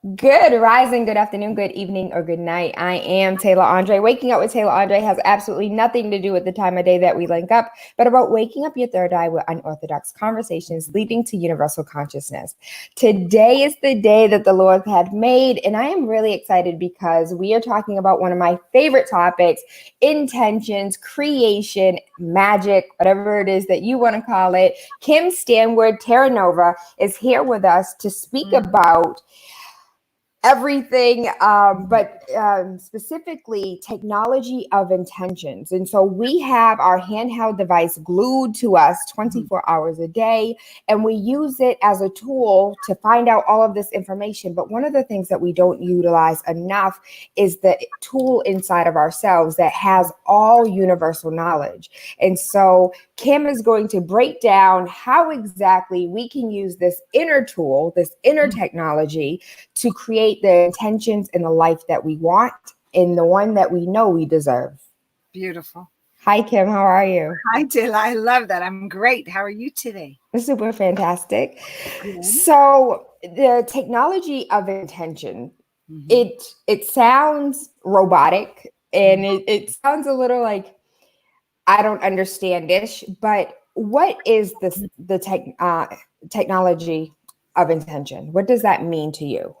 Good rising, good afternoon, good evening, or good night. I am Tayla Andre. Waking up with Tayla Andre has absolutely nothing to do with the time of day that we link up, but about waking up your third eye with unorthodox conversations leading to universal consciousness. Today is the day that the Lord had made, and I am really excited because we are talking about one of my favorite topics: intentions, creation, magic, whatever it is that you want to call it. Kim Stanwood Terranova is here with us to speak about everything, but specifically technology of intentions. And so we have our handheld device glued to us 24 hours a day, and we use it as a tool to find out all of this information. But one of the things that we don't utilize enough is the tool inside of ourselves that has all universal knowledge. And so Kim is going to break down how exactly we can use this inner tool, this inner technology, to create the intentions in the life that we want and the one that we know we deserve. Beautiful. Hi, Kim. How are you? Hi, Tayla. I love that. I'm great. How are you today? Super fantastic. Good. So the technology of intention, it sounds robotic and it sounds a little like I don't understand ish, but what is this the technology of intention? What does that mean to you?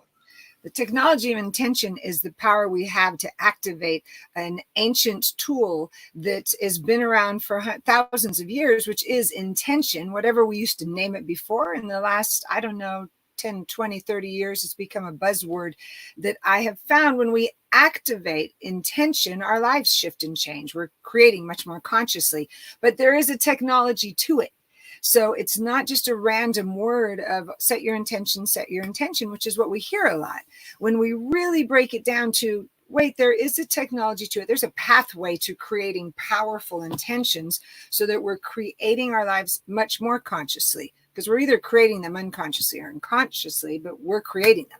The technology of intention is the power we have to activate an ancient tool that has been around for thousands of years, which is intention, whatever we used to name it before. In the last, I don't know, 10, 20, 30 years, it's become a buzzword that I have found when we activate intention, our lives shift and change. We're creating much more consciously, but there is a technology to it. So it's not just a random word of set your intention, which is what we hear a lot. When we really break it down to, wait, there is a technology to it. There's a pathway to creating powerful intentions so that we're creating our lives much more consciously, because we're either creating them unconsciously or unconsciously, but we're creating them.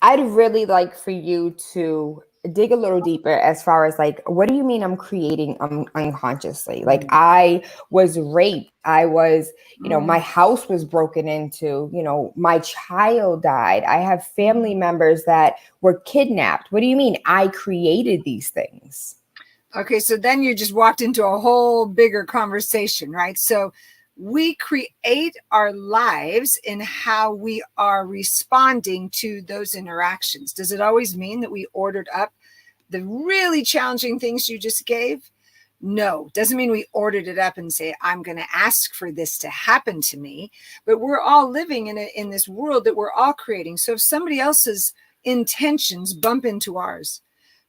I'd really like for you to dig a little deeper as far as like, what do you mean I'm creating unconsciously? Like I was raped. I was, my house was broken into, my child died. I have family members that were kidnapped. What do you mean I created these things? Okay, so then you just walked into a whole bigger conversation, right? So we create our lives in how we are responding to those interactions. Does it always mean that we ordered up the really challenging things you just gave? No, doesn't mean we ordered it up and say, I'm going to ask for this to happen to me. But we're all living in this world that we're all creating. So if somebody else's intentions bump into ours,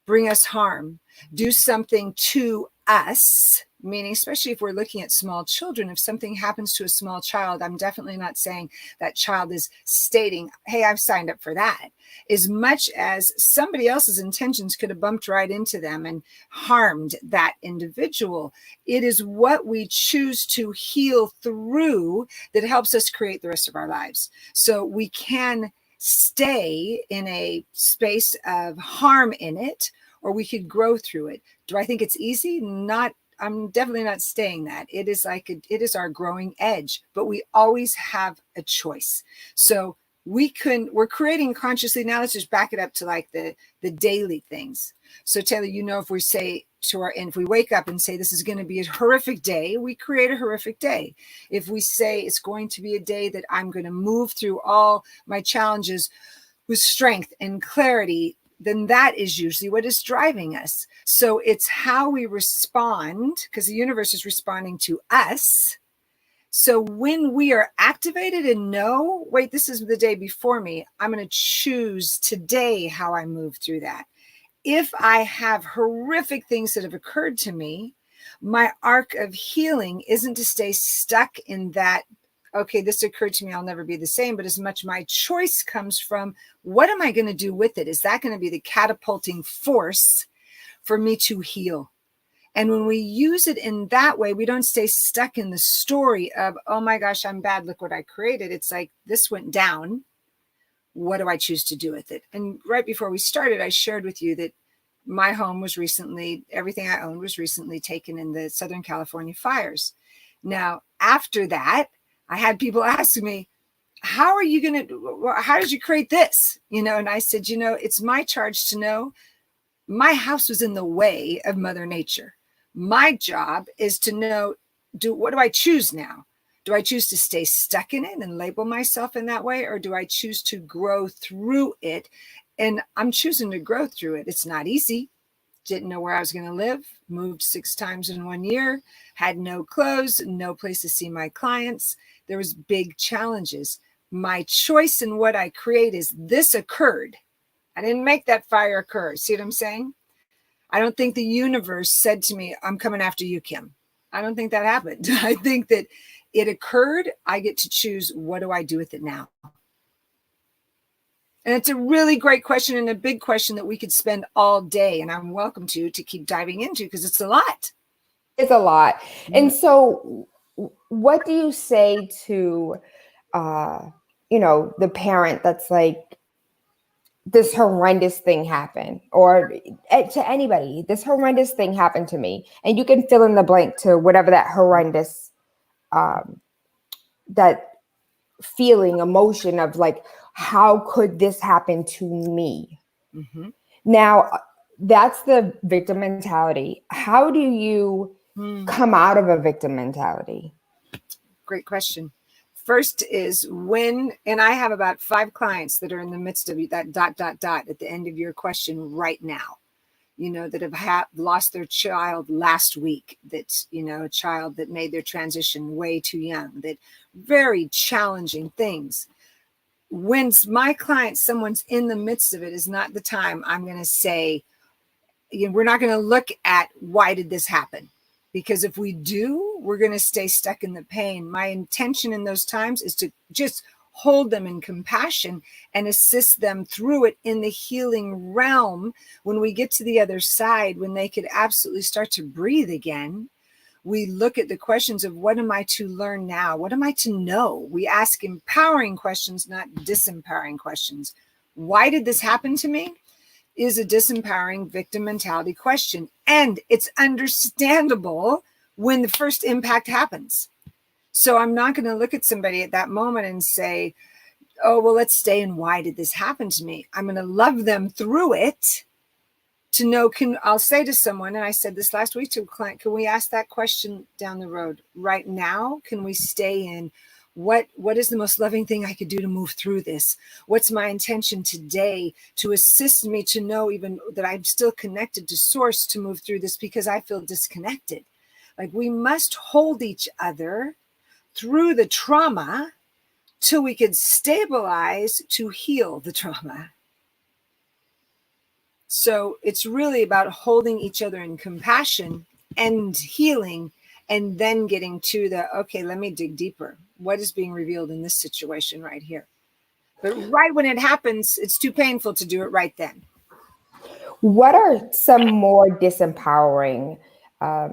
bring us harm, do something to us, meaning especially if we're looking at small children, if something happens to a small child, I'm definitely not saying that child is stating, hey, I've signed up for that. As much as somebody else's intentions could have bumped right into them and harmed that individual, it is what we choose to heal through that helps us create the rest of our lives. So we can stay in a space of harm in it, or we could grow through it. Do I think it's easy? Not. I'm definitely not saying that. It is it is our growing edge, but we always have a choice. So we're creating consciously. Now let's just back it up to like the daily things. So Tayla, if we say if we wake up and say this is going to be a horrific day, we create a horrific day. If we say it's going to be a day that I'm going to move through all my challenges with strength and clarity, then that is usually what is driving us. So it's how we respond, because the universe is responding to us. So when we are activated and know, wait, this is the day before me, I'm going to choose today how I move through that. If I have horrific things that have occurred to me, my arc of healing isn't to stay stuck in that, okay, this occurred to me, I'll never be the same. But as much my choice comes from, what am I going to do with it? Is that going to be the catapulting force for me to heal? And when we use it in that way, we don't stay stuck in the story of, oh my gosh, I'm bad, look what I created. It's like, this went down. What do I choose to do with it? And right before we started, I shared with you that my home was recently, everything I owned was recently taken in the Southern California fires. Now, after that, I had people ask me, how are you going to, how did you create this? And I said, it's my charge to know my house was in the way of Mother Nature. My job is to know, what do I choose now? Do I choose to stay stuck in it and label myself in that way? Or do I choose to grow through it? And I'm choosing to grow through it. It's not easy. Didn't know where I was going to live. Moved 6 times in 1 year. Had no clothes, no place to see my clients. There was big challenges. My choice in what I create is this occurred. I didn't make that fire occur. See what I'm saying? I don't think the universe said to me, I'm coming after you, Kim. I don't think that happened. I think that it occurred. I get to choose, what do I do with it now? And it's a really great question and a big question that we could spend all day, and I'm welcome to keep diving into, because it's a lot. It's a lot. And so what do you say to, the parent that's like, this horrendous thing happened, or to anybody, this horrendous thing happened to me, and you can fill in the blank to whatever that horrendous, that feeling, emotion of like, how could this happen to me? Mm-hmm. Now, that's the victim mentality. How do you come out of a victim mentality? Great question. First is when, and I have about 5 clients that are in the midst of that ... at the end of your question right now, that have lost their child last week, that, a child that made their transition way too young, that very challenging things. When my client, someone's in the midst of it, is not the time I'm going to say, we're not going to look at why did this happen? Because if we do, we're going to stay stuck in the pain. My intention in those times is to just hold them in compassion and assist them through it in the healing realm. When we get to the other side, when they could absolutely start to breathe again, we look at the questions of, what am I to learn now? What am I to know? We ask empowering questions, not disempowering questions. Why did this happen to me? Is a disempowering victim mentality question. And it's understandable when the first impact happens. So I'm not going to look at somebody at that moment and say, oh, well, let's stay in why did this happen to me? I'm going to love them through it to know, I'll say to someone, and I said this last week to a client, can we ask that question down the road? Right now, can we stay in what is the most loving thing I could do to move through this? What's my intention today to assist me to know even that I'm still connected to source to move through this, because I feel disconnected. Like, we must hold each other through the trauma till we can stabilize to heal the trauma. So it's really about holding each other in compassion and healing, and then getting to the, okay, let me dig deeper. What is being revealed in this situation right here? But right when it happens, it's too painful to do it right then. What are some more disempowering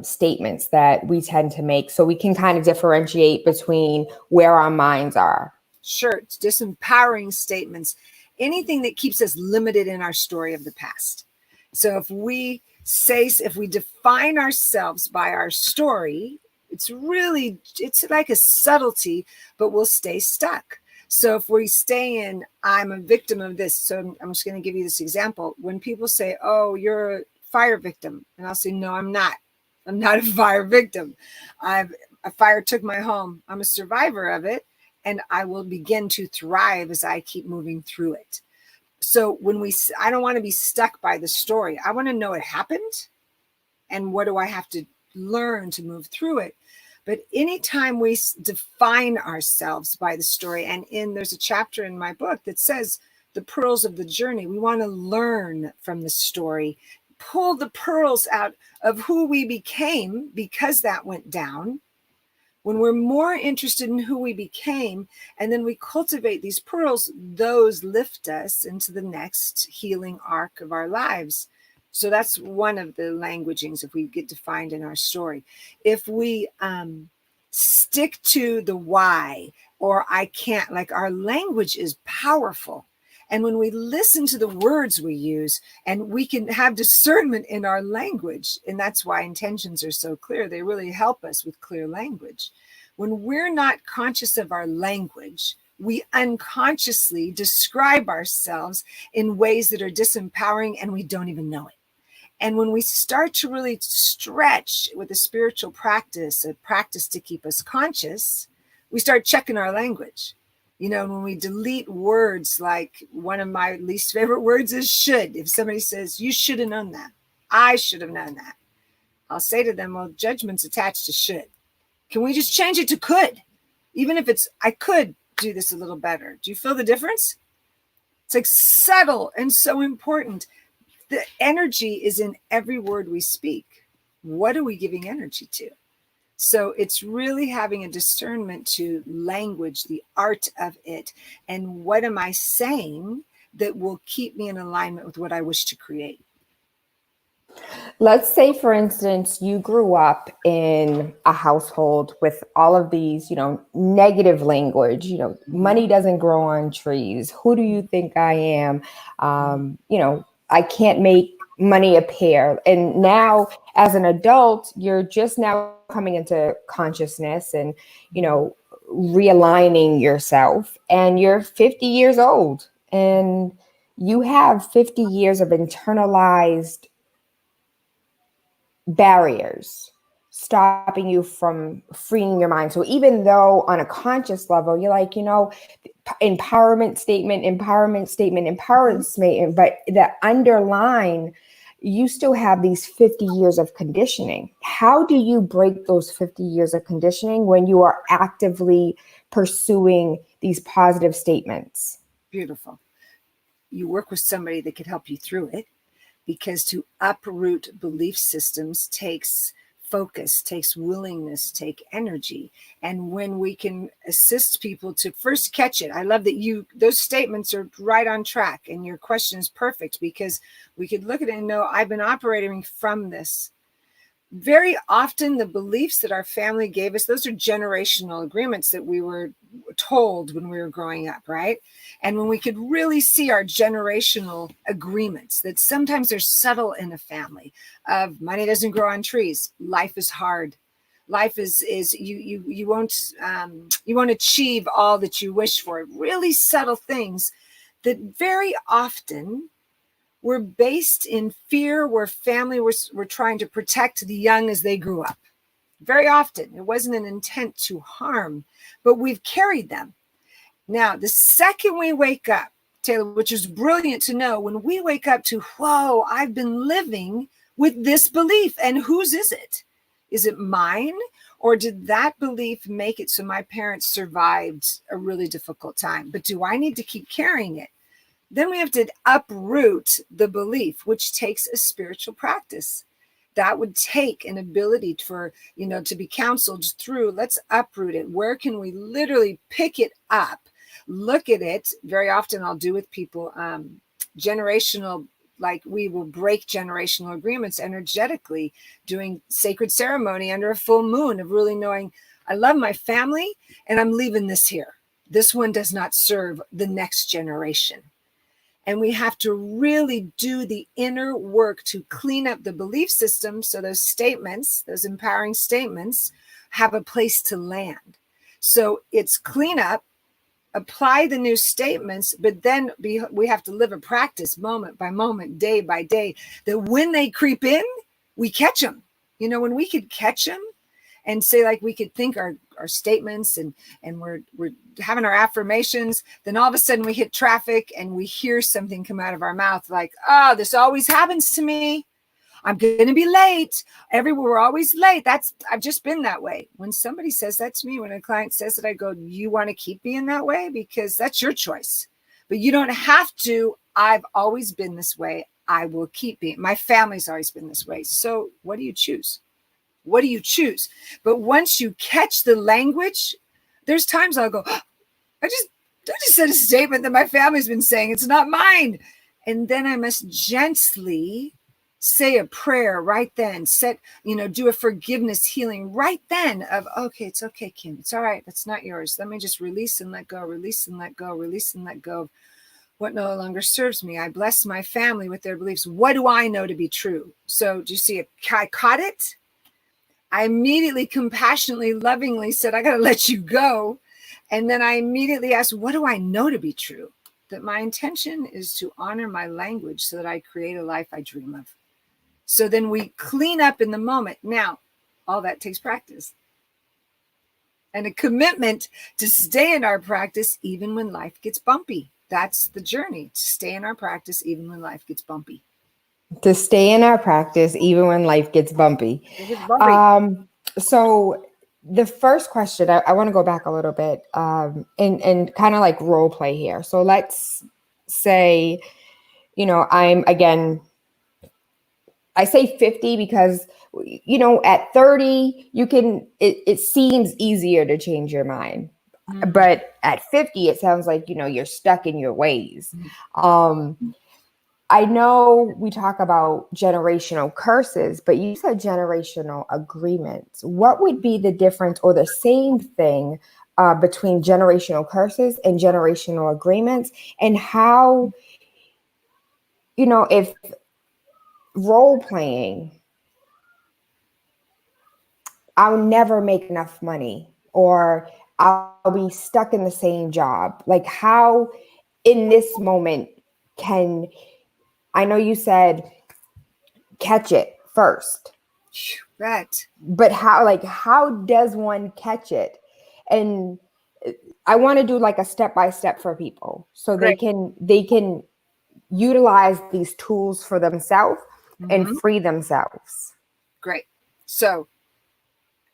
statements that we tend to make, so we can kind of differentiate between where our minds are? Sure, it's disempowering statements. Anything that keeps us limited in our story of the past. So if we define ourselves by our story, it's like a subtlety, but we'll stay stuck. So if we stay in, I'm a victim of this. So I'm just going to give you this example. When people say, oh, you're a fire victim, and I'll say, no, I'm not. I'm not a fire victim. A fire took my home. I'm a survivor of it. And I will begin to thrive as I keep moving through it. So I don't want to be stuck by the story. I want to know it happened, and what do I have to learn to move through it. But anytime we define ourselves by the story, and there's a chapter in my book that says the pearls of the journey, we want to learn from the story, pull the pearls out of who we became because that went down. When we're more interested in who we became, and then we cultivate these pearls, those lift us into the next healing arc of our lives. So that's one of the languagings, if we get defined in our story. If we stick to the why, or I can't, like, our language is powerful. And when we listen to the words we use, and we can have discernment in our language, and that's why intentions are so clear. They really help us with clear language. When we're not conscious of our language, we unconsciously describe ourselves in ways that are disempowering and we don't even know it. And when we start to really stretch with a spiritual practice, a practice to keep us conscious, we start checking our language. You know, when we delete words, like one of my least favorite words is should. If somebody says, you should have known that, I should have known that, I'll say to them, well, judgment's attached to should. Can we just change it to could? Even if it's, I could do this a little better. Do you feel the difference? It's like subtle and so important. The energy is in every word we speak. What are we giving energy to? So it's really having a discernment to language, the art of it, and what am I saying that will keep me in alignment with what I wish to create. Let's say, for instance, you grew up in a household with all of these, negative language, money doesn't grow on trees. Who do you think I am? I can't make money appear. And now as an adult, you're just now coming into consciousness and, realigning yourself, and you're 50 years old and you have 50 years of internalized barriers stopping you from freeing your mind. So even though on a conscious level, you're like, empowerment statement, but the underline, you still have these 50 years of conditioning. How do you break those 50 years of conditioning when you are actively pursuing these positive statements? Beautiful. You work with somebody that could help you through it, because to uproot belief systems takes focus, takes willingness, take energy. And when we can assist people to first catch it, I love that those statements are right on track, and your question is perfect, because we could look at it and know I've been operating from this. Very often the beliefs that our family gave us, those are generational agreements that we were told when we were growing up, right? And when we could really see our generational agreements, that sometimes they're subtle in a family, of money doesn't grow on trees, life is hard, life is you won't achieve all that you wish for. Really subtle things that very often were based in fear, where family were trying to protect the young as they grew up. Very often, it wasn't an intent to harm, but we've carried them. Now, the second we wake up, Tayla, which is brilliant to know, when we wake up to, whoa, I've been living with this belief, and whose is it? Is it mine? Or did that belief make it so my parents survived a really difficult time? But do I need to keep carrying it? Then we have to uproot the belief, which takes a spiritual practice. That would take an ability for, to be counseled through. Let's uproot it. Where can we literally pick it up, look at it? Very often I'll do with people generational, like we will break generational agreements energetically, doing sacred ceremony under a full moon, of really knowing I love my family and I'm leaving this here. This one does not serve the next generation. And we have to really do the inner work to clean up the belief system, so those statements, those empowering statements, have a place to land. So it's clean up, apply the new statements, but then we have to live a practice moment by moment, day by day, that when they creep in, we catch them. When we could catch them and say, like, we could think our statements and we're having our affirmations, then all of a sudden we hit traffic and we hear something come out of our mouth like, oh, this always happens to me. I'm going to be late. We're always late. I've just been that way. When somebody says that to me, when a client says it, I go, you want to keep being that way? Because that's your choice. But you don't have to. I've always been this way. I will keep being. My family's always been this way. So what do you choose? What do you choose? But once you catch the language, there's times I'll go, oh, I just said a statement that my family's been saying. It's not mine. And then I must gently say a prayer right then, do a forgiveness healing right then of, okay, it's okay, Kim. It's all right. That's not yours. Let me just release and let go, release and let go, release and let go of what no longer serves me. I bless my family with their beliefs. What do I know to be true? So do you see it? I caught it. I immediately, compassionately, lovingly said, I got to let you go. And then I immediately ask, what do I know to be true? That my intention is to honor my language so that I create a life I dream of. So then we clean up in the moment. Now, all that takes practice and a commitment to stay in our practice even when life gets bumpy. That's the journey, to stay in our practice even when life gets bumpy. To stay in our practice even when life gets bumpy. It gets bumpy. So the first question, I want to go back a little bit and kind of like role play here. So let's say, I say 50 because, at 30, it seems easier to change your mind. Mhm. But at 50, it sounds like, you're stuck in your ways. I know we talk about generational curses, but you said generational agreements. What would be the difference or the same thing between generational curses and generational agreements? And how, if role playing, I'll never make enough money or I'll be stuck in the same job. Like, how in this moment I know you said catch it first. Right. But how does one catch it? And I want to do like a step-by-step for people so Great. they can utilize these tools for themselves and Mhm. free themselves. Great. So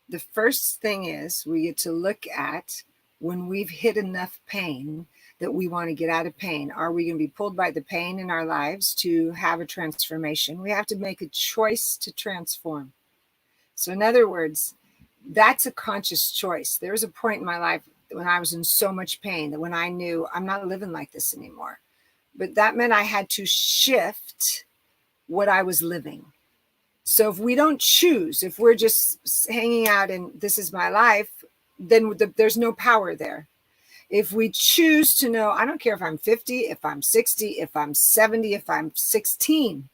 the first thing is we get to look at when we've hit enough pain that we want to get out of pain. Are we going to be pulled by the pain in our lives to have a transformation? We have to make a choice to transform. So in other words, that's a conscious choice. There was a point in my life when I was in so much pain that when I knew I'm not living like this anymore. But that meant I had to shift what I was living. So if we don't choose, if we're just hanging out and this is my life, then there's no power there. If we choose to know, I don't care if I'm 50, if I'm 60, if I'm 70, if I'm 16,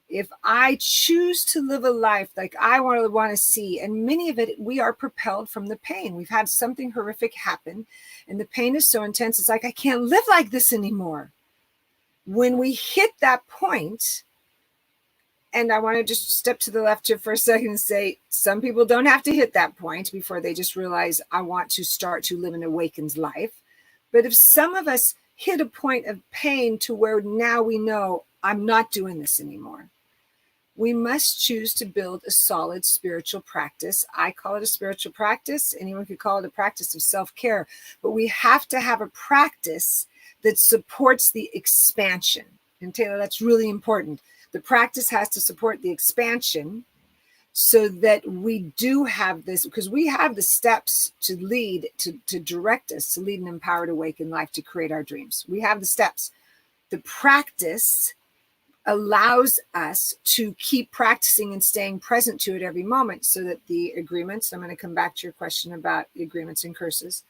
if I choose to live a life like I want to see, and many of it, we are propelled from the pain. We've had something horrific happen, and the pain is so intense, it's like, I can't live like this anymore. When we hit that point, and I want to just step to the left here for a second and say, some people don't have to hit that point before they just realize, I want to start to live an awakened life. But if some of us hit a point of pain to where now we know, I'm not doing this anymore, we must choose to build a solid spiritual practice. I call it a spiritual practice. Anyone could call it a practice of self-care. But we have to have a practice that supports the expansion. And Tayla, that's really important. The practice has to support the expansion so that we do have this, because we have the steps to lead, to direct us, to lead an empowered, awakened life, to create our dreams. We have the steps. The practice allows us to keep practicing and staying present to it every moment so that the agreements, I'm going to come back to your question about the agreements and curses,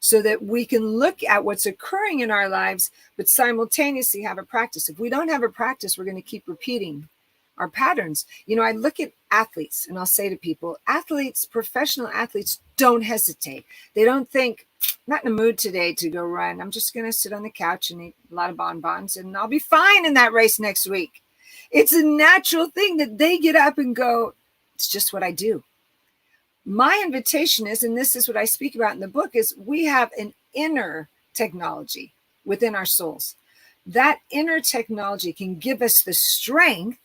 so that we can look at what's occurring in our lives, but simultaneously have a practice. If we don't have a practice, we're going to keep repeating our patterns. I look at athletes and I'll say to people, athletes, professional athletes, don't hesitate. They don't think, I'm not in the mood today to go run. I'm just going to sit on the couch and eat a lot of bonbons and I'll be fine in that race next week. It's a natural thing that they get up and go, it's just what I do. My invitation is, and this is what I speak about in the book, is we have an inner technology within our souls. That inner technology can give us the strength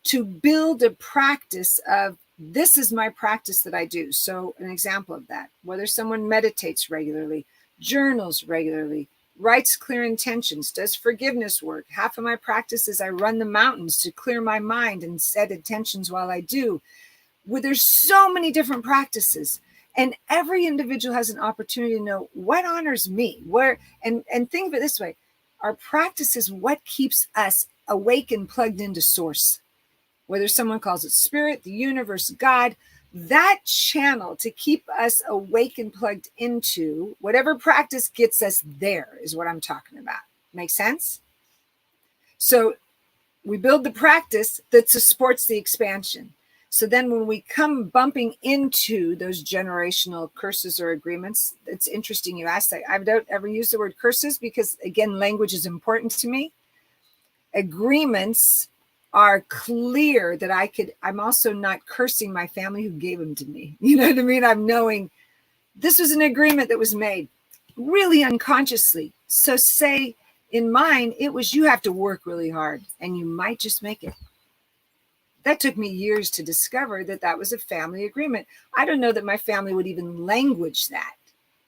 to build a practice of, this is my practice that I do. So an example of that, whether someone meditates regularly, journals regularly, writes clear intentions, does forgiveness work. Half of my practice is I run the mountains to clear my mind and set intentions while I do. Where there's so many different practices, and every individual has an opportunity to know what honors me, where, and think of it this way, our practice is what keeps us awake and plugged into source. Whether someone calls it spirit, the universe, God, that channel to keep us awake and plugged into, whatever practice gets us there is what I'm talking about. Make sense? So we build the practice that supports the expansion. So then when we come bumping into those generational curses or agreements, it's interesting you asked that. I don't ever use the word curses because, again, language is important to me. Agreements are clear that I'm also not cursing my family who gave them to me. You know what I mean? I'm knowing this was an agreement that was made really unconsciously. So say in mine, it was you have to work really hard and you might just make it. That took me years to discover that was a family agreement. I don't know that my family would even language that.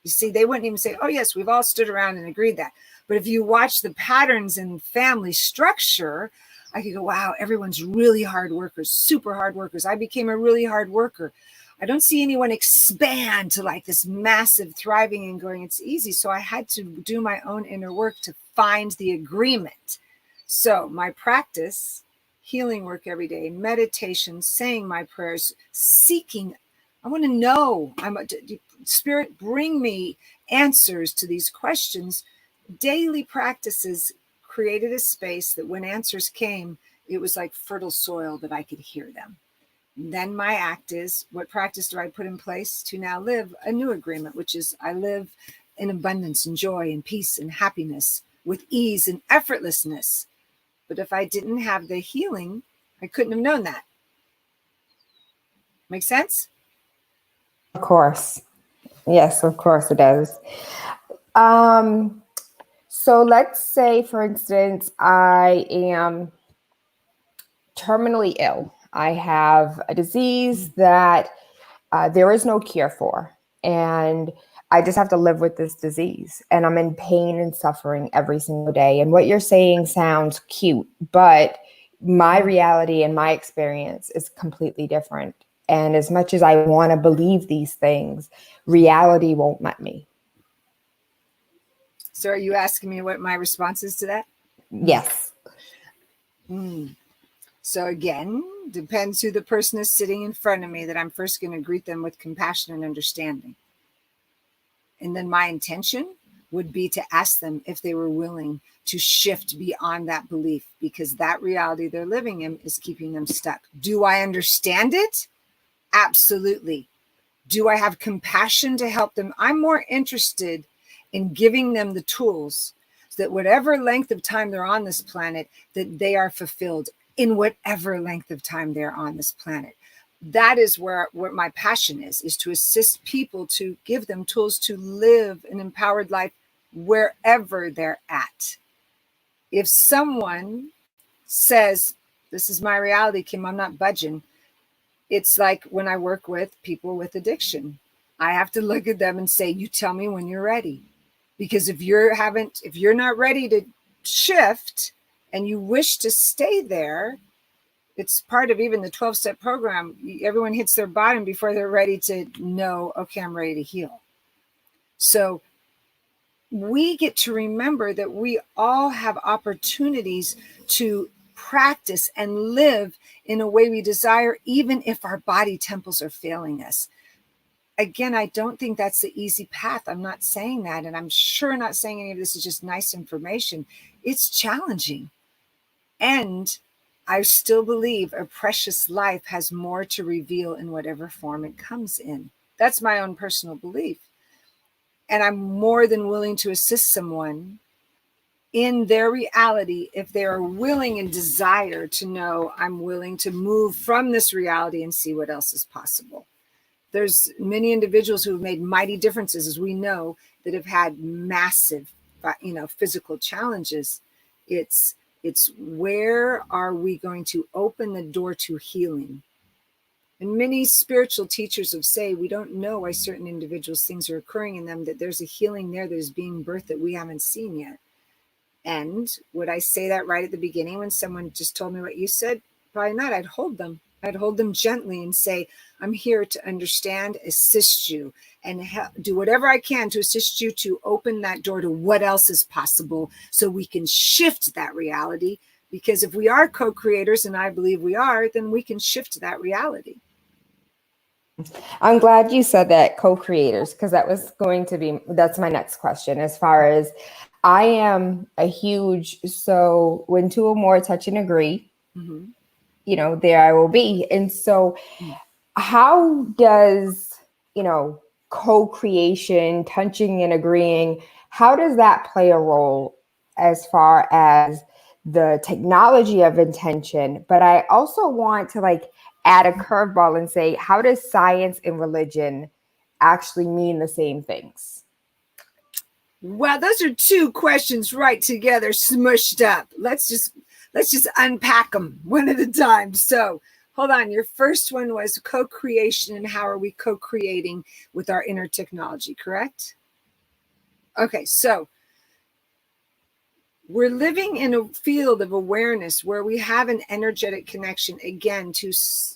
You see, they wouldn't even say, oh, yes, we've all stood around and agreed that. But if you watch the patterns in family structure, I could go, wow, everyone's really hard workers, super hard workers. I became a really hard worker. I don't see anyone expand to like this massive thriving and going, it's easy. So I had to do my own inner work to find the agreement. So my practice, healing work every day, meditation, saying my prayers, seeking. I want to know. Spirit, bring me answers to these questions. Daily practices created a space that when answers came, it was like fertile soil that I could hear them. And then my act is, what practice do I put in place to now live a new agreement, which is I live in abundance and joy and peace and happiness with ease and effortlessness. But if I didn't have the healing, I couldn't have known that. Make sense? Of course. Yes, of course it does. So let's say, for instance, I am terminally ill. I have a disease that there is no cure for. And I just have to live with this disease. And I'm in pain and suffering every single day. And what you're saying sounds cute, but my reality and my experience is completely different. And as much as I want to believe these things, reality won't let me. So are you asking me what my response is to that? Yes. So again, depends who the person is sitting in front of me, that I'm first going to greet them with compassion and understanding. And then my intention would be to ask them if they were willing to shift beyond that belief, because that reality they're living in is keeping them stuck. Do I understand it? Absolutely. Do I have compassion to help them? I'm more interested in giving them the tools so that whatever length of time they're on this planet, that they are fulfilled in whatever length of time they're on this planet. That is where what my passion is to assist people, to give them tools to live an empowered life wherever they're at. If someone says, this is my reality, Kim, I'm not budging. It's like when I work with people with addiction, I have to look at them and say, you tell me when you're ready. Because if you're not ready to shift and you wish to stay there, it's part of even the 12-step program. Everyone hits their bottom before they're ready to know, okay, I'm ready to heal. So we get to remember that we all have opportunities to practice and live in a way we desire, even if our body temples are failing us. Again, I don't think that's the easy path. I'm not saying that. And I'm sure not saying any of this is just nice information. It's challenging. And I still believe a precious life has more to reveal in whatever form it comes in. That's my own personal belief. And I'm more than willing to assist someone in their reality if they are willing and desire to know I'm willing to move from this reality and see what else is possible. There's many individuals who have made mighty differences, as we know, that have had massive, physical challenges. It's where are we going to open the door to healing? And many spiritual teachers have said we don't know why certain individuals, things are occurring in them, that there's a healing there that is being birthed that we haven't seen yet. And would I say that right at the beginning when someone just told me what you said? Probably not. I'd hold them. I'd hold them gently and say, I'm here to understand, assist you, and do whatever I can to assist you to open that door to what else is possible so we can shift that reality. Because if we are co-creators, and I believe we are, then we can shift that reality. I'm glad you said that, co-creators, because that's my next question. As far as I am so when two or more touch and agree, there I will be. And so how does, co-creation, touching and agreeing, how does that play a role as far as the technology of intention? But I also want to add a curveball and say, how does science and religion actually mean the same things? Well, those are two questions right together, smushed up. Let's just unpack them one at a time. So hold on. Your first one was co-creation, and how are we co-creating with our inner technology, correct? Okay, so we're living in a field of awareness where we have an energetic connection, again, to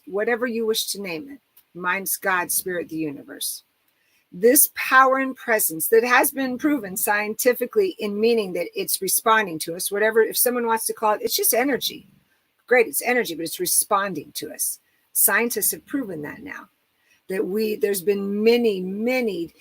whatever you wish to name it. Mine's God, Spirit, the universe. This power and presence that has been proven scientifically in meaning that it's responding to us, whatever, if someone wants to call it, it's just energy. Great, it's energy, but it's responding to us. Scientists have proven that now. There's been many,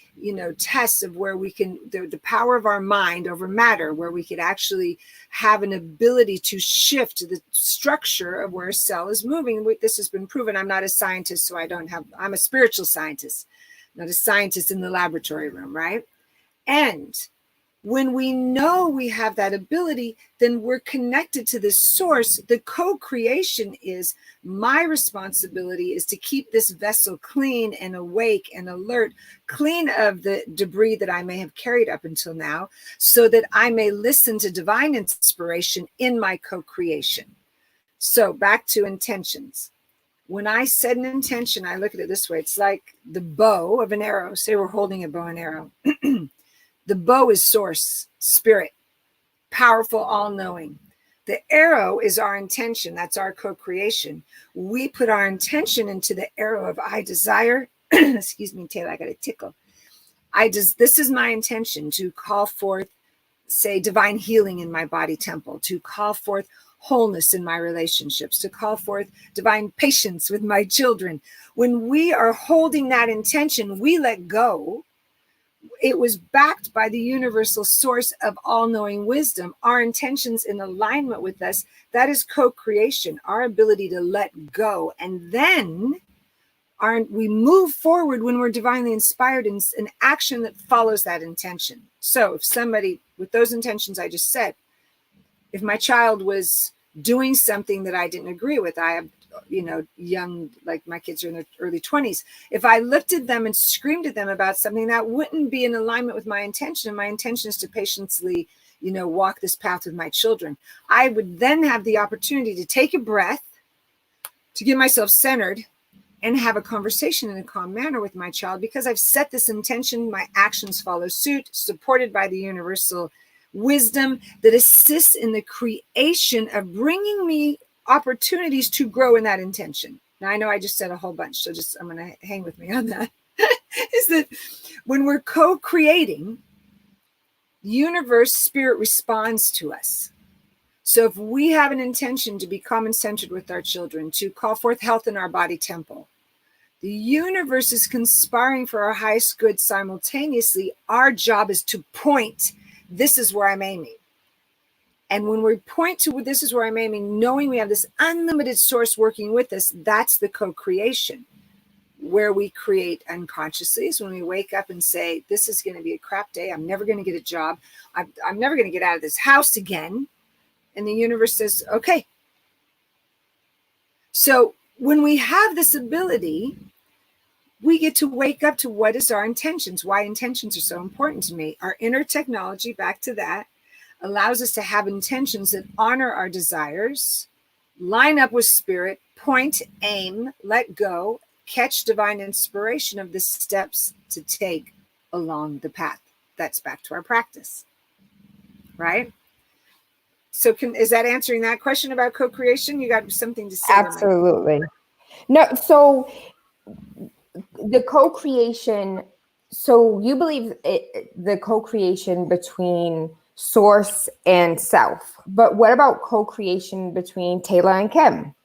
tests of where we can, the power of our mind over matter, where we could actually have an ability to shift the structure of where a cell is moving. This has been proven. I'm not a scientist, so I'm a spiritual scientist, not a scientist in the laboratory room, right? And when we know we have that ability, then we're connected to this source. The co-creation is my responsibility is to keep this vessel clean and awake and alert, clean of the debris that I may have carried up until now, so that I may listen to divine inspiration in my co-creation. So back to intentions. When I set an intention, I look at it this way. It's like the bow of an arrow. Say we're holding a bow and arrow. The bow is source, spirit, powerful, all-knowing. The arrow is our intention. That's our co-creation. We put our intention into the arrow of I desire. Excuse me, Tayla, I got a tickle. This is my intention, to call forth, say, divine healing in my body temple, to call forth wholeness in my relationships, to call forth divine patience with my children. When we are holding that intention, we let go. It was backed by the universal source of all-knowing wisdom. Our intentions in alignment with us, that is co-creation, our ability to let go. And then we move forward when we're divinely inspired in an action that follows that intention. So if somebody, with those intentions I just said, if my child was doing something that I didn't agree with, I have young, like my kids are in their early 20s. If I lifted them and screamed at them about something, that wouldn't be in alignment with my intention. My intention is to patiently, walk this path with my children. I would then have the opportunity to take a breath, to get myself centered, and have a conversation in a calm manner with my child. Because I've set this intention, my actions follow suit, supported by the universal wisdom that assists in the creation of bringing me opportunities to grow in that intention. Now, I know I just said a whole bunch, so I'm going to hang with me on that. Is that when we're co-creating, universe, spirit responds to us. So if we have an intention to be calm and centered with our children, to call forth health in our body temple, the universe is conspiring for our highest good simultaneously. Our job is to point, this is where I'm aiming. And when we point to this is where I'm aiming, knowing we have this unlimited source working with us, that's the co-creation. Where we create unconsciously is when we wake up and say, this is going to be a crap day. I'm never going to get a job. I'm never going to get out of this house again. And the universe says, okay. So when we have this ability, we get to wake up to what is our intentions, why intentions are so important to me. Our inner technology, back to that, allows us to have intentions that honor our desires, line up with spirit, point, aim, let go, catch divine inspiration of the steps to take along the path. That's back to our practice, right? So is that answering that question about co-creation? You got something to say? Absolutely. No, so the co-creation, so you believe the co-creation between source and self, but what about co-creation between Tayla and Kim?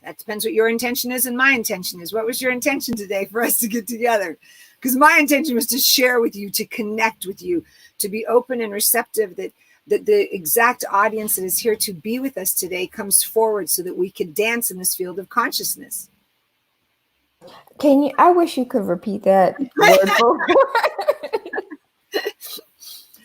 That depends what your intention is and my intention is. What was your intention today for us to get together? because my intention was to share with you, to connect with you, to be open and receptive, that the exact audience that is here to be with us today comes forward so that we could dance in this field of consciousness. Can you, I wish you could repeat that word for word.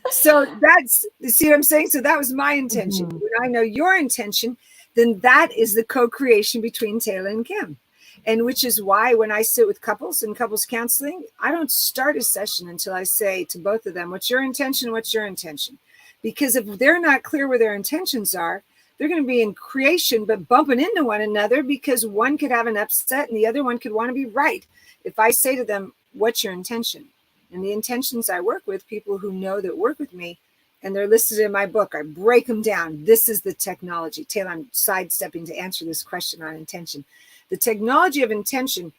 So that's, you see what I'm saying? So that was my intention. Mhm. When I know your intention, then that is the co-creation between Tayla and Kim. And which is why when I sit with couples in couples counseling, I don't start a session until I say to both of them, what's your intention? What's your intention? Because if they're not clear where their intentions are, they're going to be in creation, but bumping into one another, because one could have an upset and the other one could want to be right. If I say to them, what's your intention? And the intentions I work with, people who know that work with me, and they're listed in my book, I break them down. This is the technology. Tayla, I'm sidestepping to answer this question on intention. The technology of intention,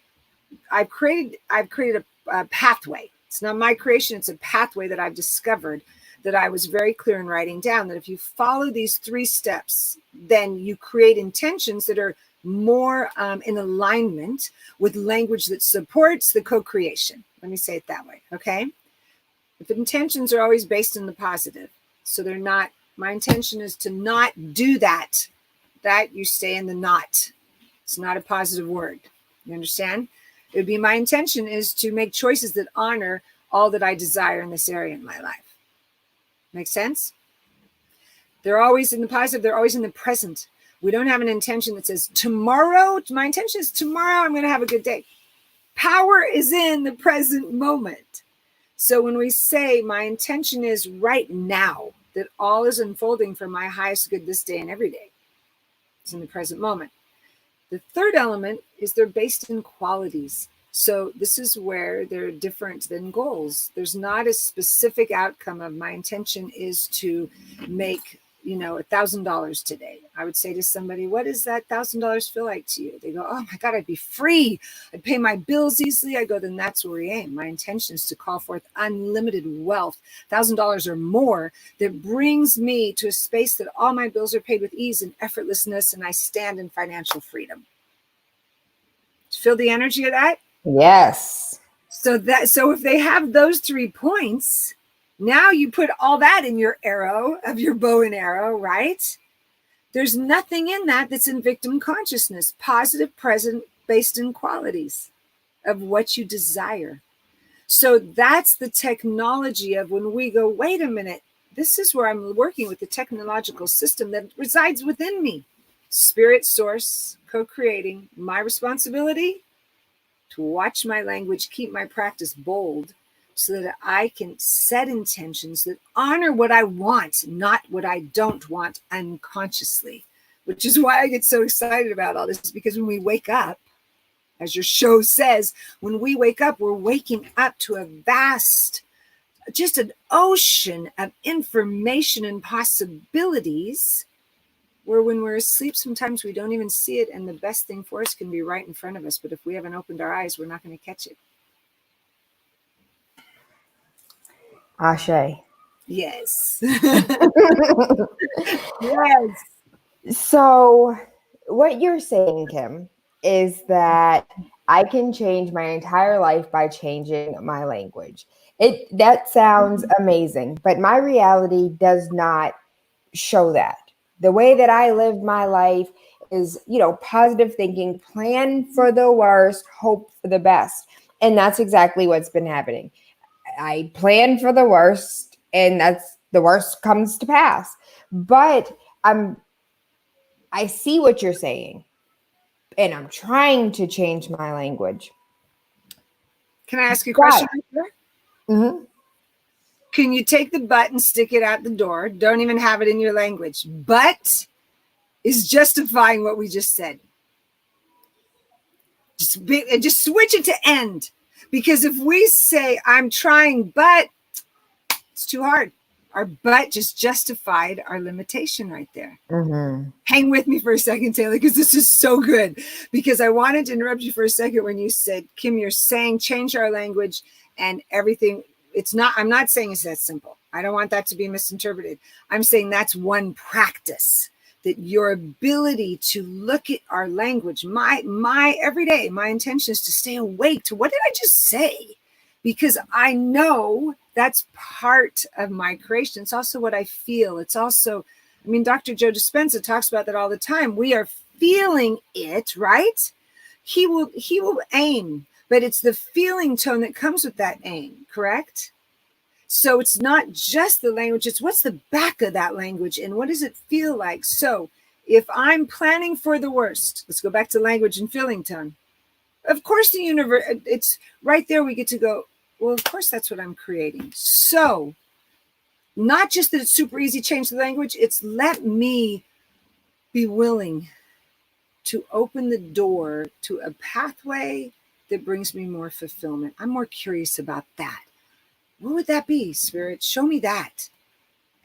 I've created a pathway. It's not my creation. It's a pathway that I've discovered, that I was very clear in writing down, that if you follow these 3 steps, then you create intentions that are more in alignment with language that supports the co-creation. Let me say it that way, okay? If intentions are always based in the positive, so they're not, my intention is to not do that, that you stay in the not. It's not a positive word. You understand? It would be, my intention is to make choices that honor all that I desire in this area in my life. Make sense? They're always in the positive. They're always in the present. We don't have an intention that says tomorrow, my intention is tomorrow I'm going to have a good day. Power is in the present moment. So when we say my intention is right now, that all is unfolding for my highest good this day and every day, it's in the present moment. The third element is they're based in qualities. So this is where they're different than goals. There's not a specific outcome of my intention is to make, $1,000 today. I would say to somebody, what does that $1,000 feel like to you? They go, oh my God, I'd be free. I'd pay my bills easily. I go, then that's where we aim. My intention is to call forth unlimited wealth, $1,000 or more, that brings me to a space that all my bills are paid with ease and effortlessness, and I stand in financial freedom. Feel the energy of that? Yes. So if they have those 3 points, now you put all that in your arrow of your bow and arrow, right? There's nothing in that that's in victim consciousness, positive, present, based in qualities of what you desire. So that's the technology of when we go, wait a minute, this is where I'm working with the technological system that resides within me. Spirit source, co-creating, my responsibility to watch my language, keep my practice bold, so that I can set intentions that honor what I want, not what I don't want unconsciously, which is why I get so excited about all this, because when we wake up, as your show says, when we wake up, we're waking up to a vast, just an ocean of information and possibilities, where when we're asleep, sometimes we don't even see it, and the best thing for us can be right in front of us. But if we haven't opened our eyes, we're not going to catch it. Ashe. Yes. Yes. So what you're saying, Kim, is that I can change my entire life by changing my language. That sounds amazing, but my reality does not show that. The way that I live my life is, positive thinking, plan for the worst, hope for the best. And that's exactly what's been happening. I plan for the worst, and that's the worst comes to pass. But I see what you're saying, and I'm trying to change my language. Can I ask you a question? Mm-hmm. Can you take the butt and stick it out the door? Don't even have it in your language. But is justifying what we just said. Just switch it to end. Because if we say, I'm trying, but it's too hard. Our but just justified our limitation right there. Mm-hmm. Hang Hang with me for a second, Tayla, because this is so good. Because I wanted to interrupt you for a second when you said, Kim, you're saying change our language and everything. I'm not saying it's that simple. I don't want that to be misinterpreted. I'm saying that's one practice, that your ability to look at our language, my every day, my intention is to stay awake to what did I just say? because I know that's part of my creation. It's also what I feel. It's also, I mean, Dr. Joe Dispenza talks about that all the time. We are feeling it, right? He will aim, but it's the feeling tone that comes with that aim, correct? So it's not just the language, it's what's the back of that language and what does it feel like? So if I'm planning for the worst, let's go back to language and feeling tone. Of course, the universe, it's right there. We get to go, well, of course, that's what I'm creating. So not just that it's super easy, change the language. It's let me be willing to open the door to a pathway that brings me more fulfillment. I'm more curious about that. What would that be, Spirit? Show me that.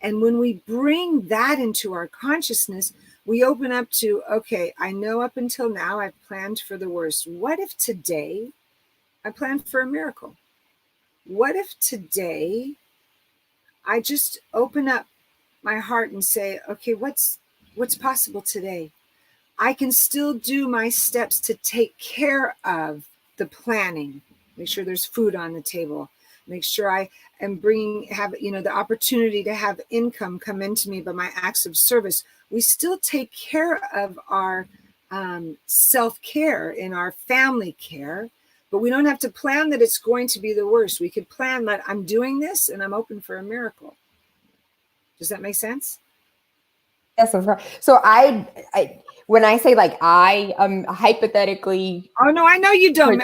And when we bring that into our consciousness, we open up to, okay, I know up until now I've planned for the worst. What if today I planned for a miracle? What if today I just open up my heart and say, okay, what's possible today? I can still do my steps to take care of the planning. Make sure there's food on the table. Make sure I am have the opportunity to have income come into me by my acts of service. We still take care of our self-care in our family care, but we don't have to plan that it's going to be the worst. We could plan that I'm doing this and I'm open for a miracle. Does that make sense? Yes, of course. So I when I say like I am hypothetically. Oh no, I know you don't.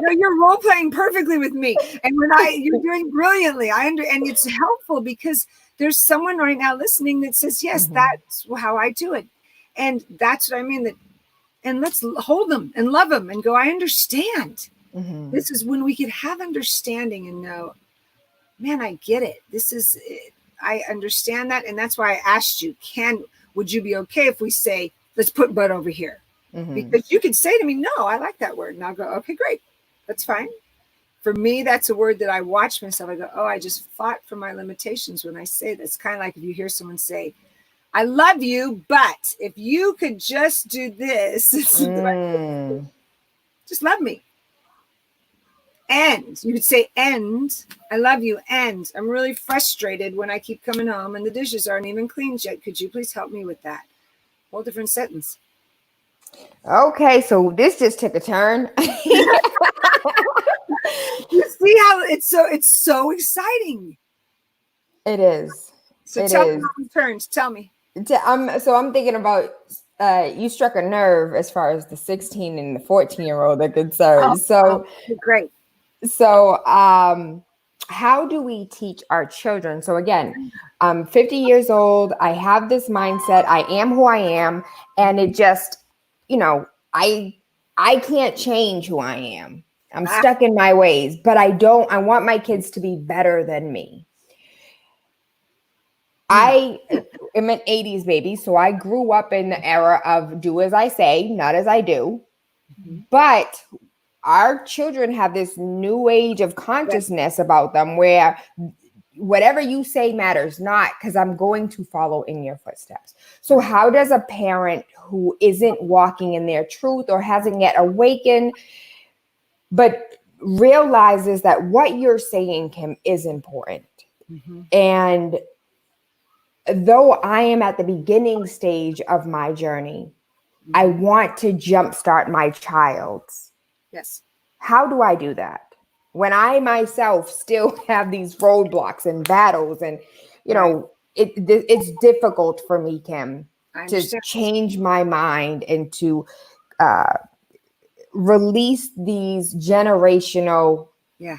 No, you're role playing perfectly with me, and you're doing brilliantly. And it's helpful because there's someone right now listening that says, "Yes, that's how I do it," and that's what I mean. And let's hold them and love them and go. I understand. This is when we could have understanding and know, man, I get it. I understand that, and that's why I asked you. Would you be okay if we say, let's put "but" over here? Because you could say to me, no, I like that word, and I'll go, okay, great. That's fine. For me, that's a word that I watch myself. I go, oh, I just fought for my limitations when I say that. It's kind of like if you hear someone say, I love you, but if you could just do this, just love me. And you could say, and I love you. And I'm really frustrated when I keep coming home and the dishes aren't even cleaned yet. Could you please help me with that? Whole different sentence. Okay, so this just took a turn. You see how it's so exciting. It is. So tell me how it turns. Tell me. I'm thinking about you struck a nerve as far as the 16 and the 14-year-old are concerned. Great. So how do we teach our children? So again, I'm 50 years old. I have this mindset. I am who I am, and it just, I can't change who I am. I'm stuck in my ways, but I want my kids to be better than me. I am an 80s baby, so I grew up in the era of do as I say, not as I do. But our children have this new age of consciousness about them where whatever you say matters not, because I'm going to follow in your footsteps. So how does a parent who isn't walking in their truth or hasn't yet awakened, but realizes that what you're saying, Kim, is important? And though I am at the beginning stage of my journey, I want to jumpstart my child's. Yes. How do I do that when I myself still have these roadblocks and battles? And, it's difficult for me, Kim, to change my mind and to release these generational, you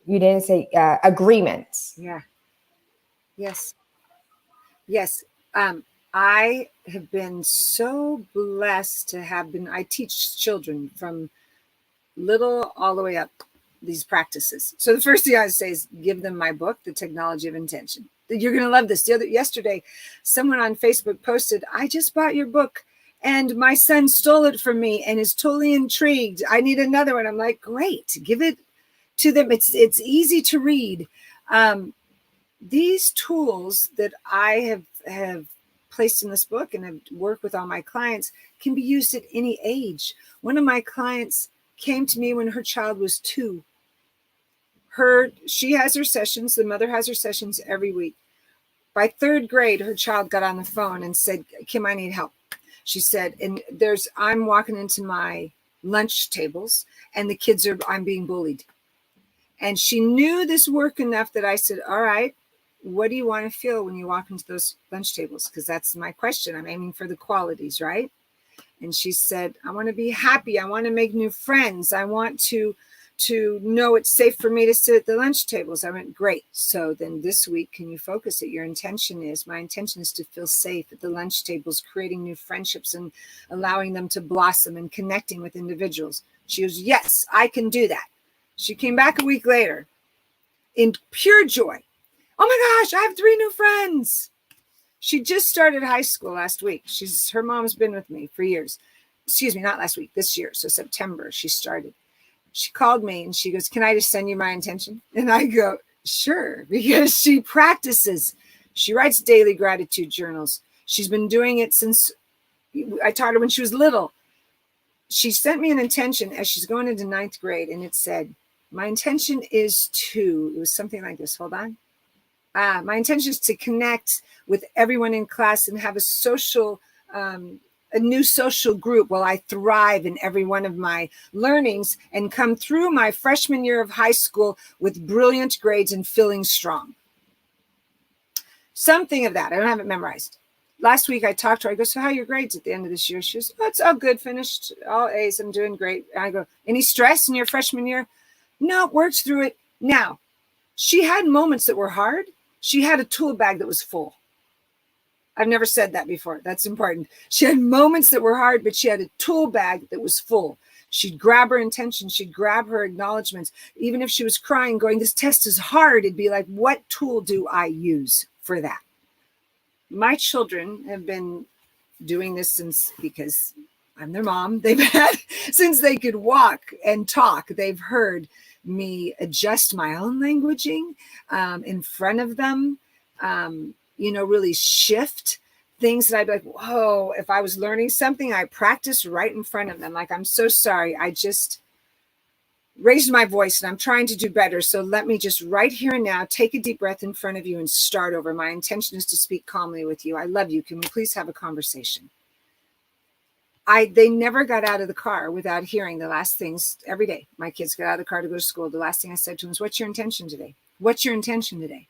didn't say agreements. Yeah. Yes. Yes. I have been so blessed to I teach children from little all the way up these practices. So the first thing I say is give them my book, The Technology of Intention. You're going to love this. Yesterday, someone on Facebook posted, I just bought your book and my son stole it from me and is totally intrigued. I need another one. I'm like, great, give it to them. It's easy to read. These tools that I have placed in this book and have worked with all my clients can be used at any age. One of my clients came to me when her child was 2 She has her sessions. The mother has her sessions every week. By third grade, her child got on the phone and said, Kim, I need help. She said, and I'm walking into my lunch tables and the kids I'm being bullied. And she knew this work enough that I said, all right, what do you want to feel when you walk into those lunch tables? Because that's my question. I'm aiming for the qualities, right? And she said, I want to be happy. I want to make new friends. I want to know it's safe for me to sit at the lunch tables. I went, great. So then this week, can you focus it? Your intention is, my intention is to feel safe at the lunch tables, creating new friendships and allowing them to blossom and connecting with individuals. She goes, yes, I can do that. She came back a week later in pure joy. Oh my gosh, I have 3 new friends. She just started high school last week. Her mom's been with me for years. Excuse me, not last week, this year. So September, she started. She called me and she goes, can I just send you my intention? And I go, sure, because she practices. She writes daily gratitude journals. She's been doing it since I taught her when she was little. She sent me an intention as she's going into 9th grade, and it said, my intention is it was something like this. Hold on. My intention is to connect with everyone in class and have a new social group while I thrive in every one of my learnings and come through my freshman year of high school with brilliant grades and feeling strong. Something of that. I don't have it memorized. Last week I talked to her. I go, so how are your grades at the end of this year? She goes, oh, it's all good. Finished all A's. I'm doing great. And I go, any stress in your freshman year? No, worked through it. Now, she had moments that were hard. She had a tool bag that was full. I've never said that before. That's important. She had moments that were hard, but she had a tool bag that was full. She'd grab her intention. She'd grab her acknowledgments. Even if she was crying, going, this test is hard, it'd be like, what tool do I use for that? My children have been doing this because I'm their mom. They've had, since they could walk and talk, they've heard me adjust my own languaging in front of them, really shift things that I'd be like, whoa, if I was learning something, I practiced right in front of them. Like, I'm so sorry. I just raised my voice and I'm trying to do better. So let me just right here and now take a deep breath in front of you and start over. My intention is to speak calmly with you. I love you. Can we please have a conversation? They never got out of the car without hearing the last things every day. My kids got out of the car to go to school. The last thing I said to them was, what's your intention today? What's your intention today?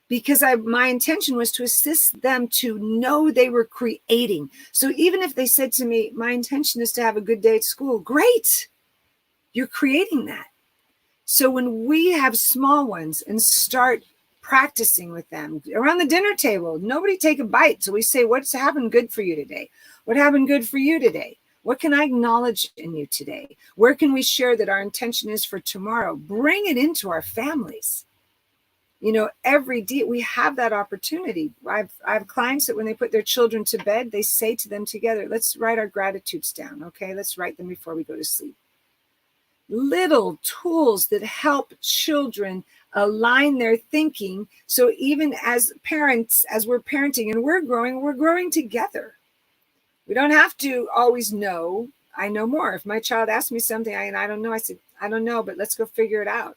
Because my intention was to assist them to know they were creating. So even if they said to me, my intention is to have a good day at school, great. You're creating that. So when we have small ones and start practicing with them around the dinner table, nobody take a bite. So we say, what's happened good for you today? What happened good for you today? What can I acknowledge in you today? Where can we share that our intention is for tomorrow? Bring it into our families. Every day we have that opportunity. I have clients that when they put their children to bed, they say to them together, let's write our gratitudes down. Okay, let's write them before we go to sleep. Little tools that help children align their thinking. So even as parents, as we're parenting and we're growing together. We don't have to always know. I know more. If my child asks me something and I don't know, I said, I don't know, but let's go figure it out.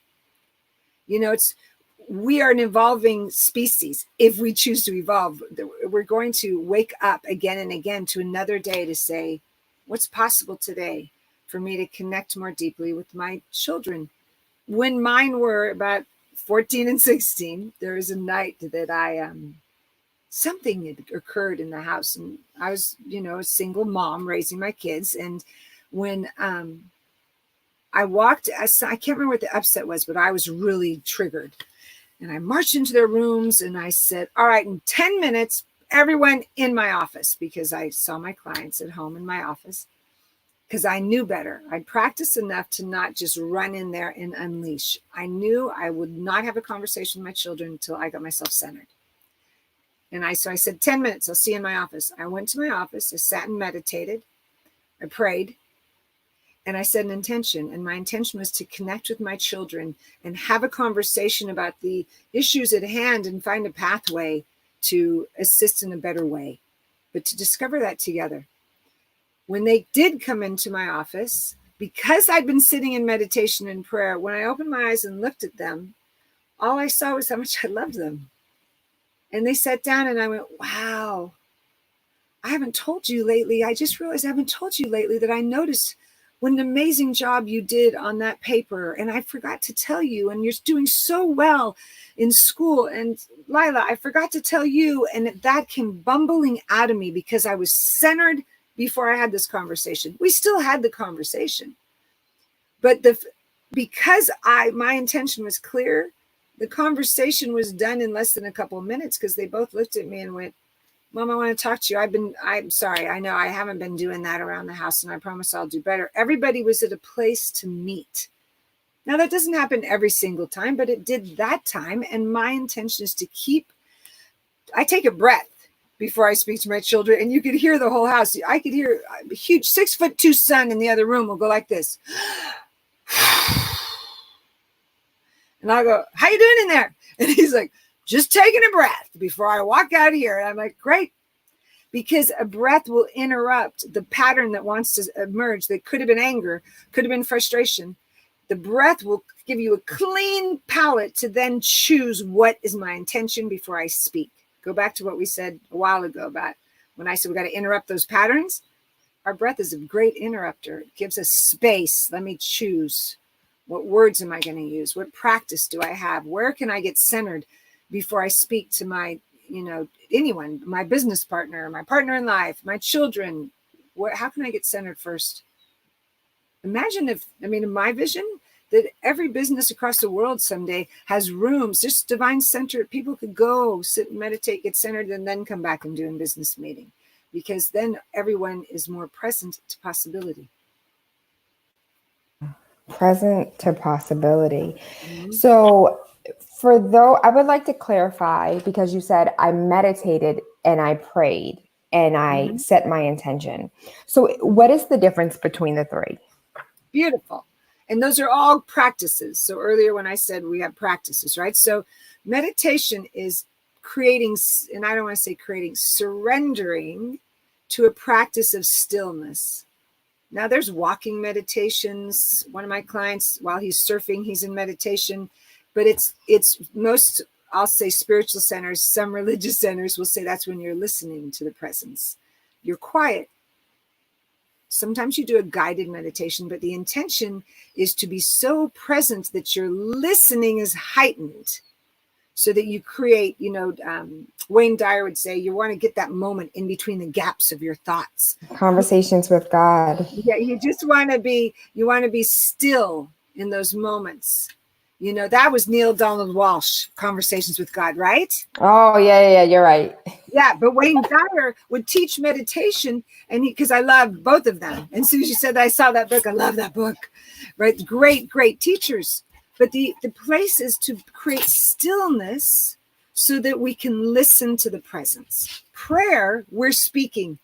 We are an evolving species. If we choose to evolve, we're going to wake up again and again to another day to say, what's possible today for me to connect more deeply with my children? When mine were about 14 and 16, there was a night that something had occurred in the house, and I was, a single mom raising my kids. And when I walked, I can't remember what the upset was, but I was really triggered. And I marched into their rooms and I said, all right, in 10 minutes, everyone in my office, because I saw my clients at home in my office, because I knew better. I'd practiced enough to not just run in there and unleash. I knew I would not have a conversation with my children until I got myself centered. And so I said, 10 minutes, I'll see you in my office. I went to my office, I sat and meditated, I prayed, and I set an intention. And my intention was to connect with my children and have a conversation about the issues at hand and find a pathway to assist in a better way, but to discover that together. When they did come into my office, because I'd been sitting in meditation and prayer, when I opened my eyes and looked at them, all I saw was how much I loved them. And they sat down and I went, wow, I haven't told you lately. I just realized I haven't told you lately that I noticed what an amazing job you did on that paper. And I forgot to tell you, and you're doing so well in school. And Lila, I forgot to tell you. And that came bumbling out of me because I was centered before I had this conversation. We still had the conversation. But because my intention was clear, the conversation was done in less than a couple of minutes because they both looked at me and went, Mom, I want to talk to you. I'm sorry. I know I haven't been doing that around the house, and I promise I'll do better. Everybody was at a place to meet. Now, that doesn't happen every single time, but it did that time. And my intention is to I take a breath before I speak to my children, and you could hear the whole house. I could hear a huge 6'2" son in the other room will go like this. And I'll go, how you doing in there? And he's like, just taking a breath before I walk out of here. And I'm like, great. Because a breath will interrupt the pattern that wants to emerge. That could have been anger, could have been frustration. The breath will give you a clean palate to then choose what is my intention before I speak. Go back to what we said a while ago about when I said we got to interrupt those patterns. Our breath is a great interrupter. It gives us space. Let me choose. What words am I going to use? What practice do I have? Where can I get centered before I speak to my, anyone, my business partner, my partner in life, my children? How can I get centered first? Imagine in my vision, that every business across the world someday has rooms, just divine center. People could go sit and meditate, get centered, and then come back and do a business meeting, because then everyone is more present to possibility. Present to possibility. Mm-hmm. So I would like to clarify, because you said I meditated and I prayed and I set my intention. So what is the difference between the three? Beautiful. And those are all practices. So earlier when I said we have practices, right? So meditation is creating, and I don't want to say creating, surrendering to a practice of stillness. Now there's walking meditations. One of my clients, while he's surfing, he's in meditation, but it's most, I'll say spiritual centers, some religious centers will say that's when you're listening to the presence. You're quiet. Sometimes you do a guided meditation, but the intention is to be so present that your listening is heightened, so that you create, Wayne Dyer would say, you want to get that moment in between the gaps of your thoughts. Conversations with God. Yeah, you want to be still in those moments. That was Neil Donald Walsh, Conversations with God, right? Oh, yeah, you're right. Yeah, but Wayne Dyer would teach meditation, and because I love both of them. And as soon as you said that, I saw that book. I love that book, right? Great, great teachers. But the place is to create stillness so that we can listen to the presence. Prayer, we're speaking.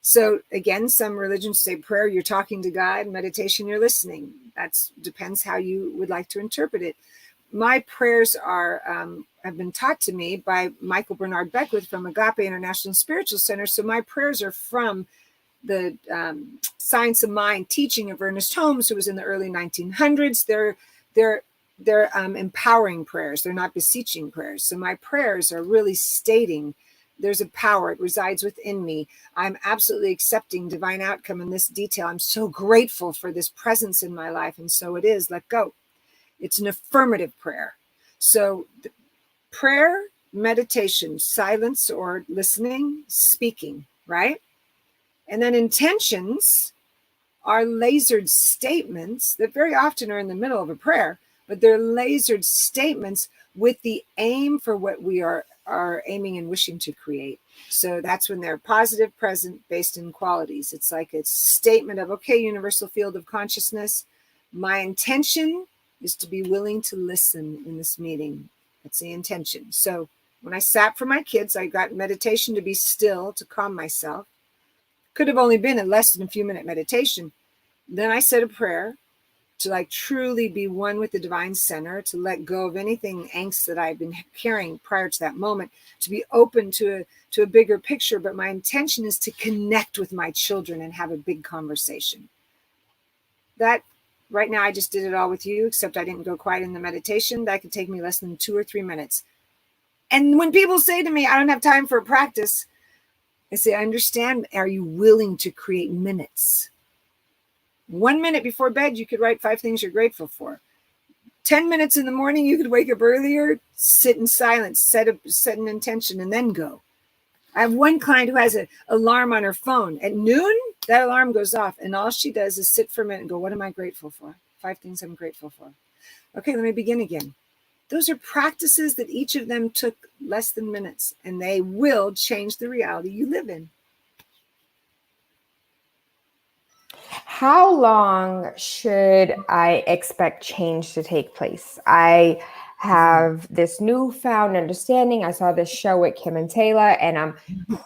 So again, some religions say prayer, you're talking to God. Meditation, you're listening. That depends how you would like to interpret it. My prayers have been taught to me by Michael Bernard Beckwith from Agape International Spiritual Center. So my prayers are from the Science of Mind teaching of Ernest Holmes, who was in the early 1900s. They're empowering prayers. They're not beseeching prayers. So my prayers are really stating there's a power. It resides within me. I'm absolutely accepting divine outcome in this detail. I'm so grateful for this presence in my life. And so it is. Let go. It's an affirmative prayer. So prayer, meditation, silence or listening, speaking, right? And then intentions are lasered statements that very often are in the middle of a prayer, but they're lasered statements with the aim for what we are aiming and wishing to create. So that's when they're positive, present, based in qualities. It's like a statement of, okay, universal field of consciousness, my intention is to be willing to listen in this meeting. That's the intention. So when I sat for my kids, I got meditation to be still, to calm myself. Could have only been a less than a few minute meditation. Then I said a prayer to truly be one with the divine center, to let go of anything angst that I've been carrying prior to that moment, to be open to a bigger picture. But my intention is to connect with my children and have a big conversation. That right now, I just did it all with you, except I didn't go quiet in the meditation. That could take me less than 2 or 3 minutes. And when people say to me, I don't have time for a practice, I say, I understand. Are you willing to create minutes? 1 minute before bed, you could write 5 things you're grateful for. 10 minutes in the morning, you could wake up earlier, sit in silence, set an intention, and then go. I have one client who has an alarm on her phone. At noon, that alarm goes off, and all she does is sit for a minute and go, what am I grateful for? 5 things I'm grateful for. Okay, let me begin again. Those are practices that each of them took less than minutes, and they will change the reality you live in. How long should I expect change to take place? I have this newfound understanding. I saw this show with Kim and Tayla, and I'm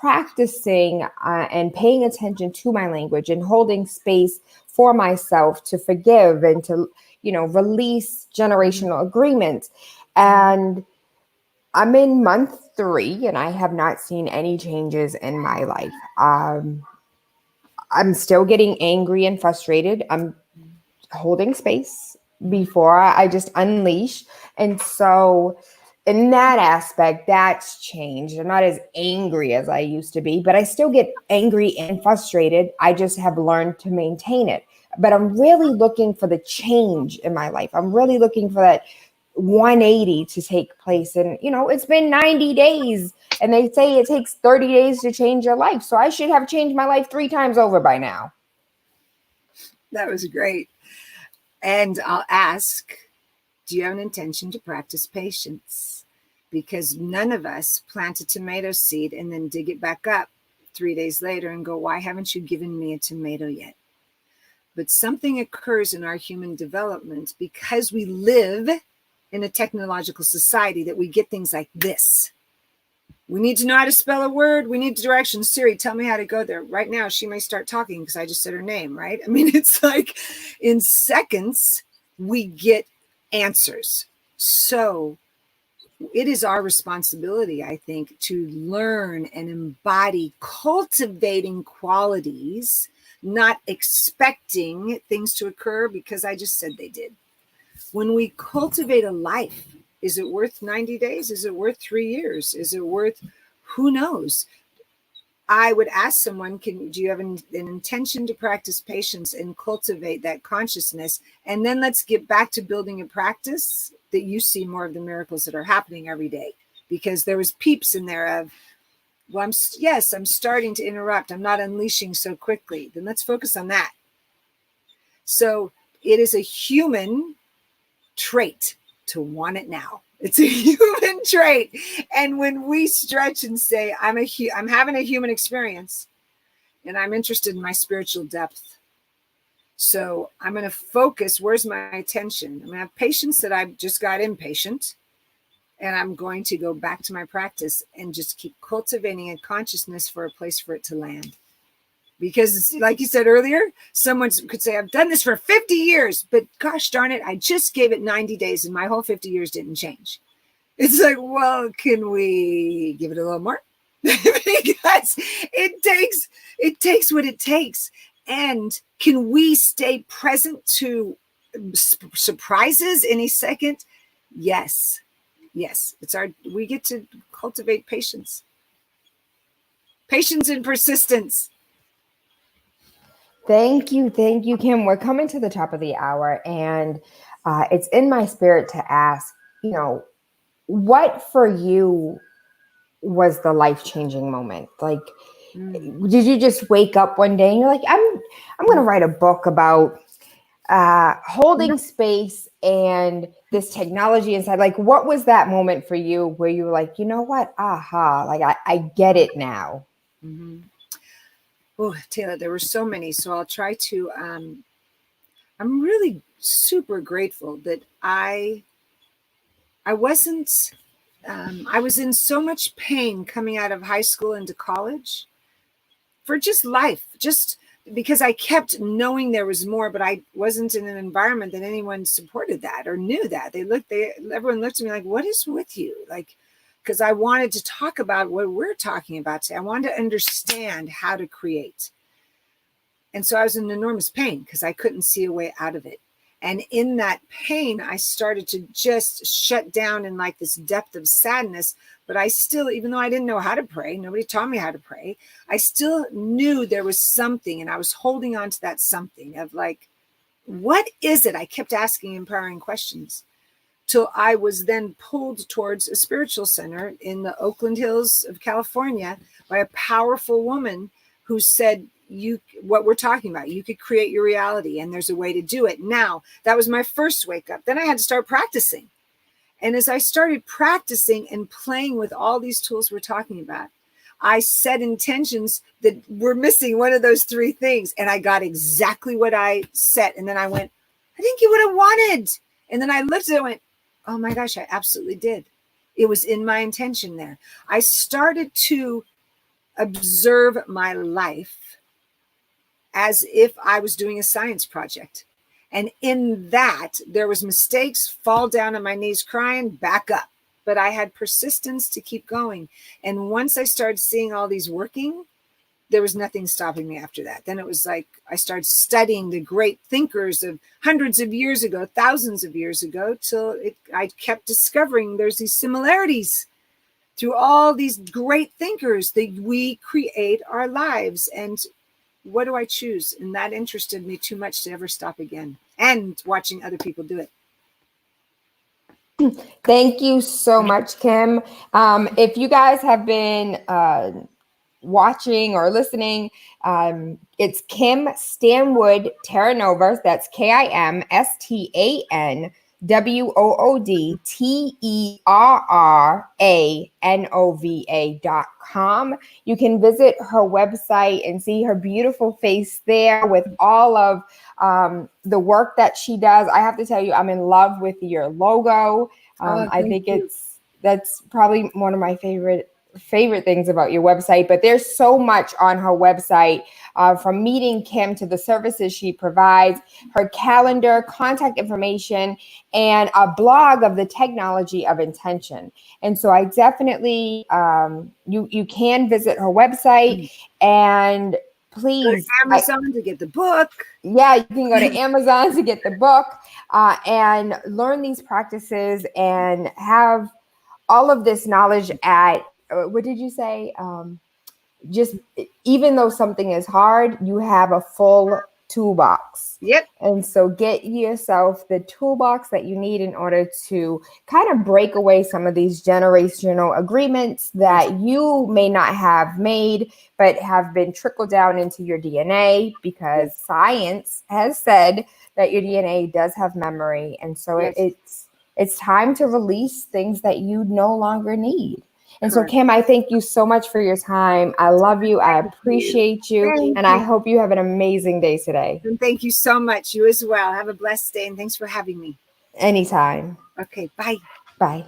practicing and paying attention to my language and holding space for myself to forgive and to, release generational agreements. And I'm in month 3, and I have not seen any changes in my life. I'm still getting angry and frustrated. I'm holding space before I just unleash. And so in that aspect, that's changed. I'm not as angry as I used to be, but I still get angry and frustrated. I just have learned to maintain it. But I'm really looking for the change in my life. I'm really looking for that 180 to take place. And, it's been 90 days and they say it takes 30 days to change your life. So I should have changed my life 3 times over by now. That was great. And I'll ask, do you have an intention to practice patience? Because none of us plant a tomato seed and then dig it back up 3 days later and go, why haven't you given me a tomato yet? But something occurs in our human development because we live in a technological society that we get things like this. We need to know how to spell a word. We need directions. Siri, tell me how to go there. Right now, she may start talking because I just said her name, right? I mean, it's like in seconds, we get answers. So it is our responsibility, I think, to learn and embody cultivating qualities, not expecting things to occur because I just said they did. When we cultivate a life, is it worth 90 days? Is it worth 3 years? Is it worth, who knows? I would ask someone, do you have an intention to practice patience and cultivate that consciousness? And then let's get back to building a practice that you see more of the miracles that are happening every day. Because there was peeps in there of, well, I'm starting to interrupt. I'm not unleashing so quickly. Then let's focus on that. So it is a human trait to want it now. It's a human trait. And when we stretch and say, I'm having a human experience and I'm interested in my spiritual depth. So I'm going to focus. Where's my attention? I'm going to have patience that I've just got impatient. And I'm going to go back to my practice and just keep cultivating a consciousness for a place for it to land. Because like you said earlier, someone could say, I've done this for 50 years, but gosh darn it, I just gave it 90 days and my whole 50 years didn't change. It's like, well, can we give it a little more? Because it takes what it takes. And can we stay present to surprises any second? Yes. We get to cultivate patience. Patience and persistence. Thank you, Kim. We're coming to the top of the hour, and it's in my spirit to ask, what for you was the life-changing moment? Like, did you just wake up one day and you're like, I'm going to write a book about holding space and this technology inside? Like, what was that moment for you where you were like, you know what? Aha, like I get it now. Mm-hmm. Oh, Tayla, there were so many. So I'll try to, I'm really super grateful that I wasn't, I was in so much pain coming out of high school into college for just life, just because I kept knowing there was more, but I wasn't in an environment that anyone supported that or knew that. Everyone looked at me like, what is with you? Like, because I wanted to talk about what we're talking about today. I wanted to understand how to create. And so I was in enormous pain because I couldn't see a way out of it. And in that pain, I started to just shut down in like this depth of sadness. But I still, even though I didn't know how to pray, nobody taught me how to pray, I still knew there was something. And I was holding on to that something of like, what is it? I kept asking empowering questions till I was then pulled towards a spiritual center in the Oakland Hills of California by a powerful woman who said, what we're talking about, you could create your reality and there's a way to do it. Now, that was my first wake up. Then I had to start practicing. And as I started practicing and playing with all these tools we're talking about, I set intentions that were missing one of those three things. And I got exactly what I set. And then I went, I think you would have wanted. And then I looked at it and went, oh my gosh, I absolutely did. It was in my intention there. I started to observe my life as if I was doing a science project. And in that, there was mistakes, fall down on my knees crying, back up. But I had persistence to keep going. And once I started seeing all these working, there was nothing stopping me after that. Then it was like I started studying the great thinkers of hundreds of years ago, thousands of years ago, till I kept discovering there's these similarities through all these great thinkers that we create our lives. And what do I choose? And that interested me too much to ever stop again, and watching other people do it. Thank you so much, Kim. If you guys have been watching or listening, it's Kim Stanwood Terranova. That's KimStanwood You can visit her website and see her beautiful face there with all of the work that she does. I have to tell you, I'm in love with your logo. I think that's probably one of my favorite things about your website. But there's so much on her website, from meeting Kim to the services she provides, her calendar, contact information, and a blog of the technology of intention. And so I definitely, you can visit her website, and please go to Amazon to get the book. Yeah, you can go to Amazon to get the book, and learn these practices and have all of this knowledge at, what did you say? Just even though something is hard, you have a full toolbox. Yep. And so get yourself the toolbox that you need in order to kind of break away some of these generational agreements that you may not have made, but have been trickled down into your DNA, because science has said that your DNA does have memory. And so it's time to release things that you no longer need. And so, Kim, I thank you so much for your time. I love you. I appreciate you. And I hope you have an amazing day today. And thank you so much. You as well. Have a blessed day. And thanks for having me. Anytime. Okay. Bye. Bye.